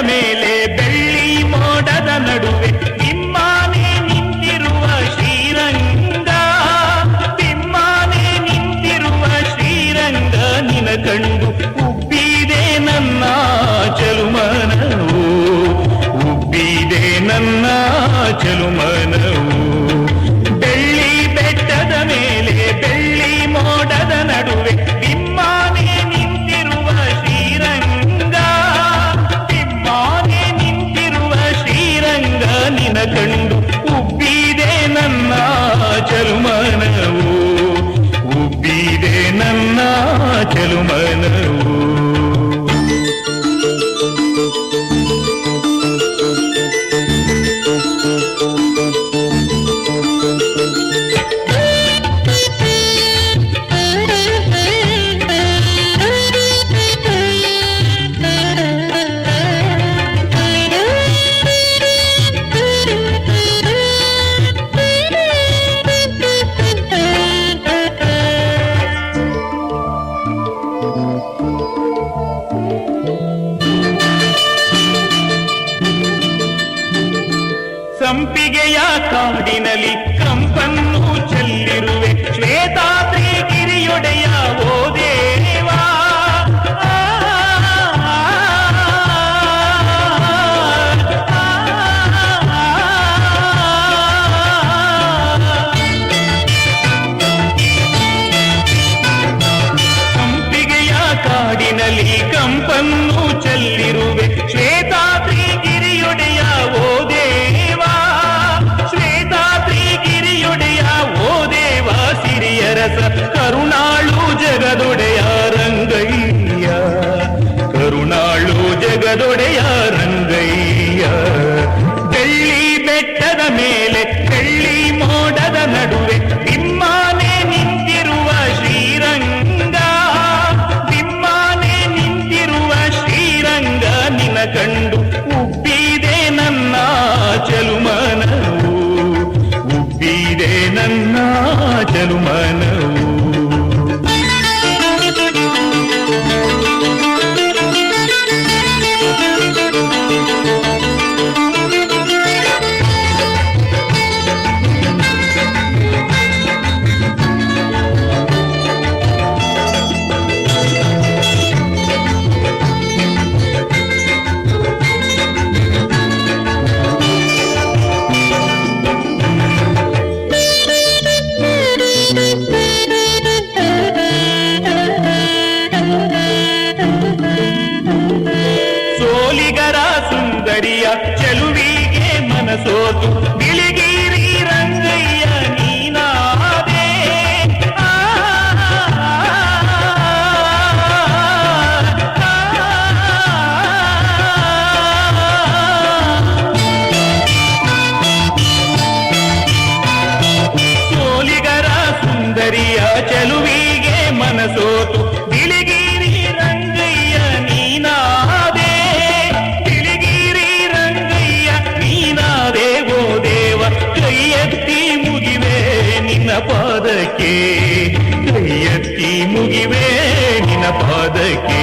ಮೇಲೆ ಬೆಳ್ಳಿ ಮೋಡದ ನಡುವೆ ಬಿಮ್ಮಾನೆ ನಿಂತಿರುವ ಶ್ರೀರಂಗ, ಬಿಮ್ಮಾನೆ ನಿಂತಿರುವ ಶ್ರೀರಂಗ ನಿನ ಕಂಡು ಉಬ್ಬಿದೆ ನನ್ನ ಚಲುಮನವು, ಉಬ್ಬಿದೆ ನನ್ನ ಚಲುಮನವು. ಬೆಳ್ಳಿ ಬೆಟ್ಟದ ಮೇಲೆ ಬೆಳ್ಳಿ ಮೋಡದ ನಡುವೆ ಬಿಮ್ಮಾನೆ ನಿಂತಿರುವ ಶ್ರೀರಂಗ, ಬಿಮ್ಮಾನೆ ನಿಂತಿರುವ ಶ್ರೀರಂಗ ನಿನ ಕಂಡು ಉಬ್ಬಿದೆ ನನ್ನ ಚಲುಮನವು, ಉಬ್ಬಿದೆ ನನ್ನ ಚಲುಮನವು. ಸಂಪಿಗೆಯ ಕಾಡಿನಲ್ಲಿ ಕಂಪನ್ನು ಚೆಲ್ಲಿರುವೆ ಶ್ವೇತಾದ್ರಿ ಗಿರಿಯೊಡೆಯ ಓ ದೇವಾ, ಸಂಪಿಗೆಯ ಕಾಡಿನಲ್ಲಿ ಕಂಪನ್ನು ಚೆಲ್ಲಿರುವೆ ಶ್ವೇತಾದ್ರಿ ಗಿರಿಯೊಡೆಯ ಓ ದೇವಾ, ಶ್ವೇತಾದ್ರಿ ಗಿರಿಯೊಡೆಯ ಓ ದೇವ. ಸಿರಿಯರಸ ಕರುಣಾಳು ಜಗದೊಡೆಯ ರಂಗಯ್ಯ, ಕರುಣಾಳು ಜಗದೊಡೆಯ ರಂಗಯ್ಯ. ಬೆಳ್ಳಿ ಬೆಟ್ಟದ ಮೇಲೆ ಬೆಳ್ಳಿ ಮೋಡದ ನಡುವೆ ಬಿಮ್ಮಾನೆ ನಿಂತಿರುವ ಶ್ರೀರಂಗ, ಬಿಮ್ಮಾನೆ ನಿಂತಿರುವ ಶ್ರೀರಂಗ ನಿನ ಕಂಡು ಉಬ್ಬಿದೆ ನನ್ನ ಚಲುಮನವು, ಉಬ್ಬಿದೆ ನನ್ನ ಚಲುಮನವು. ಸೋಲಿಗರ ಸುಂದರಿಯ ಚೆಲುವಿಗೆ ಮನಸೋತು ಬಿಳಿಗಿರಿ ರಂಗಯ್ಯ ನೀನಾದೆ, ಸೋಲಿಗರ ಸುಂದರಿಯ ಚೆಲುವಿಗೆ ಮನಸೋತು ಬಿಳಿಗಿರಿ ರಂಗಯ್ಯ ನೀನಾದೆ, ಬಿಳಿಗಿರಿ ರಂಗಯ್ಯ ನೀನಾದೆ ಓ ದೇವ. ಕೈ ಎತ್ತಿ ಮುಗಿವೆ ನಿನ್ನ ಪಾದಕ್ಕೆ, ಕೈ ಎತ್ತಿ ಮುಗಿವೆ ನಿನ್ನ ಪಾದಕ್ಕೆ.